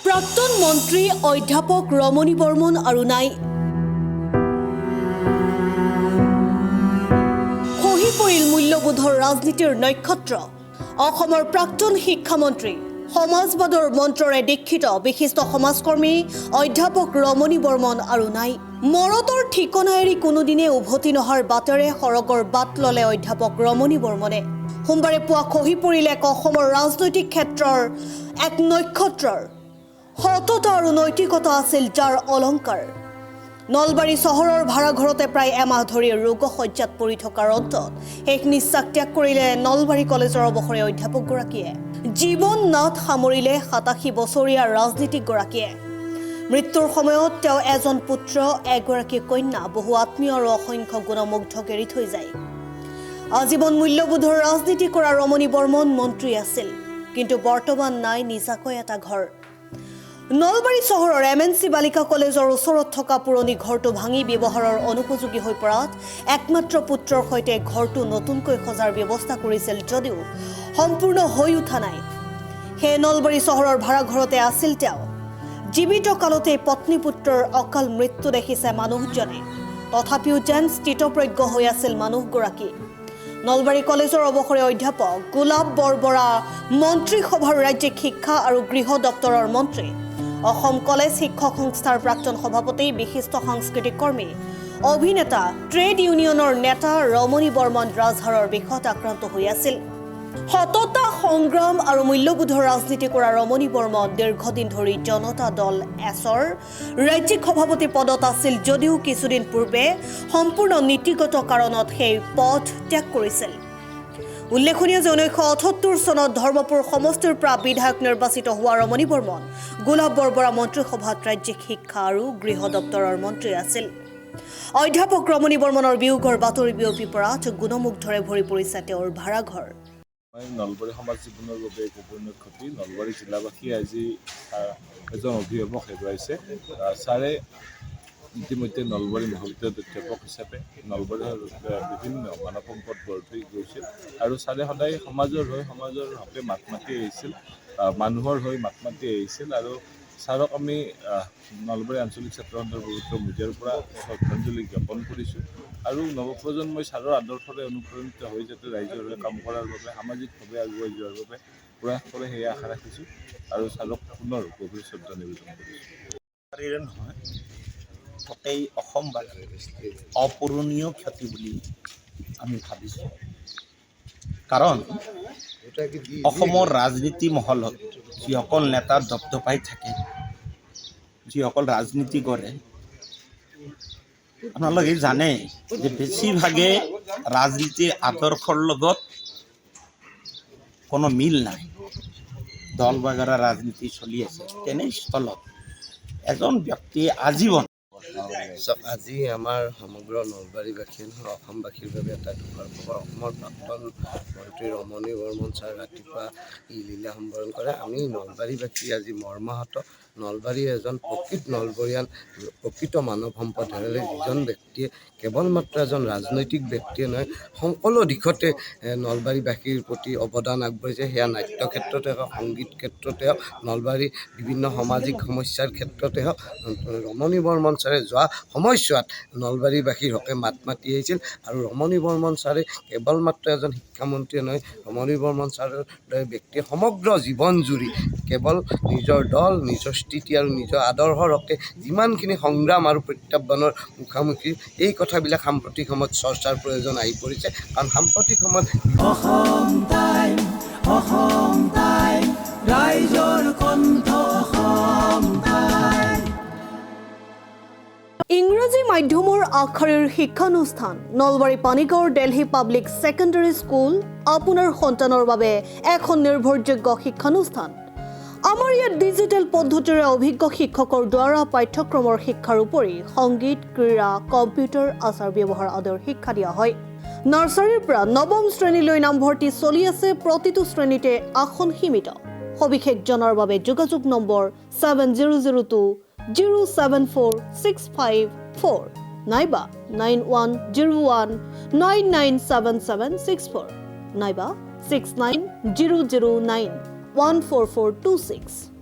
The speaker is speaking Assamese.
প্ৰাক্তন মন্ত্ৰী অধ্যাপক ৰমণী বৰ্মন আৰু নাই। খহি পৰিল মূল্যবোধৰ ৰাজনীতিৰ নক্ষত্ৰ। অসমৰ প্ৰাক্তন শিক্ষামন্ত্ৰী সমাজবাদৰ মন্ত্ৰৰে দীক্ষিত বিশিষ্ট সমাজকৰ্মী অধ্যাপক ৰমণী বৰ্মন আৰু নাই। মৰতৰ ঠিকনা এৰি কোনোদিনে উভতি নহাৰ বাটেৰে সৰগৰ বাট ললে অধ্যাপক ৰমণী বৰ্মনে। সোমবাৰে পুৱা খহি পৰিল এক অসমৰ ৰাজনৈতিক ক্ষেত্ৰৰ এক নক্ষত্ৰৰ। সততা আৰু নৈতিকতা আছিল যাৰ অলংকাৰ। নলবাৰী চহৰৰ ভাড়াঘৰতে প্ৰায় এমাহ ধৰি ৰোগশয্যাত পৰি থকাৰ অন্তত শেষ নিশ্বাস ত্যাগ কৰিলে নলবাৰী কলেজৰ অৱসৰীয়া অধ্যাপকগৰাকীয়ে। জীৱন নাট সামৰিলে ৮৭ বছৰীয়া ৰাজনীতিকগৰাকীয়ে। মৃত্যুৰ সময়ত তেওঁ এজন পুত্ৰ, এগৰাকী কন্যা, বহু আত্মীয় আৰু অসংখ্য গুণমুগ্ধক এৰি থৈ যায়। আজীৱন মূল্যবোধৰ ৰাজনীতি কৰা ৰমণী বৰ্মন মন্ত্ৰী আছিল, কিন্তু বৰ্তমান নাই নিজাকৈ এটা ঘৰ। নলবাৰী চহৰৰ MNC বালিকা কলেজৰ ওচৰত থকা পুৰণি ঘৰটো ভাঙি ব্যৱহাৰৰ অনুপযোগী হৈ পৰাত একমাত্ৰ পুত্ৰৰ সৈতে ঘৰটো নতুনকৈ সজাৰ ব্যৱস্থা কৰিছিল যদিও সম্পূৰ্ণ হৈ উঠা নাই। সেই নলবাৰী চহৰৰ ভাড়াঘৰতে আছিল তেওঁ। জীৱিত কালতে পত্নী পুত্ৰৰ অকাল মৃত্যু দেখিছে মানুহজনে, তথাপিও যেন স্থিতপ্ৰজ্ঞ হৈ আছিল মানুহগৰাকী। নলবাৰী কলেজৰ অৱসৰীয়া অধ্যাপক গোলাপ বৰবৰা মন্ত্ৰীসভাৰ ৰাজ্যিক শিক্ষা আৰু গৃহ দপ্তৰৰ মন্ত্ৰী, অসম কলেজ শিক্ষক সংস্থাৰ প্ৰাক্তন সভাপতি, বিশিষ্ট সাংস্কৃতিক কৰ্মী, অভিনেতা, ট্ৰেড ইউনিয়নৰ নেতা ৰমণী বৰ্মন ৰাজহাড়ৰ বিষত আক্ৰান্ত হৈ আছিল। সততা, সংগ্ৰাম আৰু মূল্যবোধৰ ৰাজনীতি কৰা ৰমণী বৰ্মন দীৰ্ঘদিন ধৰি জনতা দল এছৰ ৰাজ্যিক সভাপতি পদত আছিল যদিও কিছুদিন পূৰ্বে সম্পূৰ্ণ নীতিগত কাৰণত সেই পদ ত্যাগ কৰিছিল। উল্লেখনীয় যে 1978 চনত ধৰ্মপুৰ সমষ্টিৰ পৰা বিধায়ক নিৰ্বাচিত হোৱা ৰমণী বৰ্মন গোলাপ বৰবৰা মন্ত্ৰীসভাত ৰাজ্যিক শিক্ষা আৰু গৃহ দপ্তৰৰ মন্ত্ৰী আছিল। অধ্যাপক ৰমণী বৰ্মনৰ বিয়োগৰ বাতৰি বিয়পি পৰাত গুণমুগ্ধৰে ভৰি পৰিছে তেওঁৰ ভাড়াঘৰ। নলবাৰী সমাজ জীৱনৰ বাবে এক অপূৰ্ণীয় ক্ষতি। নলবাৰী জিলাবাসী আজি এজন অভিভাৱক হেৰুৱাইছে। ছাৰে ইতিমধ্যে নলবাৰী মহাবিদ্যালয়ৰ অধ্যাপক হিচাপে নলবাৰীৰ বিভিন্ন মানৱ সম্পদ গঢ় দি গৈছিল আৰু ছাৰে সদায় সমাজৰ হকে মাত মাতি আহিছিল, মানুহৰ হৈ মাত মাতি আহিছিল। আৰু ছাৰক আমি নলবাৰী আঞ্চলিক ছাত্ৰ সন্থাৰ পবিত্ৰ মজিয়াৰ পৰা শ্ৰদ্ধাঞ্জলি জ্ঞাপন কৰিছোঁ আৰু নৱপ্ৰজন্মই ছাৰৰ আদৰ্শৰে অনুপ্ৰাণিত হৈ যাতে ৰাইজৰ হৈ কাম কৰাৰ বাবে, সামাজিকভাৱে আগুৱাই যোৱাৰ বাবে প্ৰয়াস কৰে, সেয়া আশা ৰাখিছোঁ আৰু ছাৰক পুনৰ গভীৰ শ্ৰদ্ধা নিবেদন কৰিছোঁ। নহয়, গোটেই অসমবাসীৰ অপূৰণীয় ক্ষতি বুলি আমি ভাবিছোঁ। কাৰণ অসমৰ ৰাজনীতি মহলত যিসকল নেতা দপদপাই থাকে, যিসকল ৰাজনীতি কৰে, আপোনালোকে জানে যে বেছিভাগে ৰাজনীতিৰ আদৰ্শৰ লগত কোনো মিল নাই। দল বাগৰা ৰাজনীতি চলি আছে। তেনেস্থলত এজন ব্যক্তিয়ে আজীৱন আজি আমাৰ সমগ্ৰ নলবাৰীবাসী নহয়, অসমবাসীৰ বাবে এটা দুখৰ খবৰ। অসমৰ প্ৰাক্তন মন্ত্ৰী ৰমণী বৰ্মন ছাৰ ৰাতিপুৱা লীলা সম্বৰণ কৰে। আমি নলবাৰীবাসী আজি মৰ্মাহত। নলবাৰীৰ এজন প্ৰকৃত নলবৰীয়ান, প্ৰকৃত মানৱ সম্পদ হেৰালে যিজন ব্যক্তিয়ে কেৱল মাত্ৰ এজন ৰাজনৈতিক ব্যক্তিয়ে নহয়, সকলো দিশতে নলবাৰীবাসীৰ প্ৰতি অৱদান আগবাঢ়িছে। সেয়া নাট্য ক্ষেত্ৰতে হওক, সংগীত ক্ষেত্ৰতে হওক, নলবাৰীৰ বিভিন্ন সামাজিক সমস্যাৰ ক্ষেত্ৰতে হওক, ৰমণী বৰ্মন ছাৰে যোৱা সময়ছোৱাত নলবাৰীবাসীৰ হকে মাত মাতি আহিছিল। আৰু ৰমণী বৰ্মন ছাৰে কেৱল মাত্ৰ এজন শিক্ষামন্ত্ৰীয়ে নহয়, ৰমণী বৰ্মন ছাৰৰ দৰে ব্যক্তিয়ে সমগ্ৰ জীৱন জুৰি কেৱল নিজৰ দল, নিজৰ স্থিতি আৰু নিজৰ আদৰ্শৰ হকে যিমানখিনি সংগ্ৰাম আৰু প্ৰত্যাহ্বানৰ মুখামুখি, এই কথাবিলাক সাম্প্ৰতিক সময়ত চৰ্চাৰ প্ৰয়োজন আহি পৰিছে। কাৰণ সাম্প্ৰতিক সময়ত ইংৰাজী মাধ্যমৰ আগশাৰীৰ শিক্ষানুষ্ঠান নলবাৰী পানীগাঁৱৰ দিল্লী পাব্লিক ছেকেণ্ডাৰী স্কুল আপোনাৰ সন্তানৰ বাবে এখন নিৰ্ভৰযোগ্য শিক্ষানুষ্ঠান। আমাৰ ইয়াত ডিজিটেল পদ্ধতিৰে অভিজ্ঞ শিক্ষকৰ দ্বাৰা পাঠ্যক্ৰমৰ শিক্ষাৰ উপৰি সংগীত, ক্ৰীড়া, কম্পিউটাৰ, আচাৰ ব্যৱহাৰ আদিৰ শিক্ষা দিয়া হয়। নাৰ্চাৰীৰ পৰা নৱম শ্ৰেণীলৈ নামভৰ্তি চলি আছে। প্ৰতিটো শ্ৰেণীতে আসন সীমিত। সবিশেষ জনাৰ বাবে যোগাযোগ নম্বৰ 7002074654 নাইবা 9101997764 নাইবা 6900914426।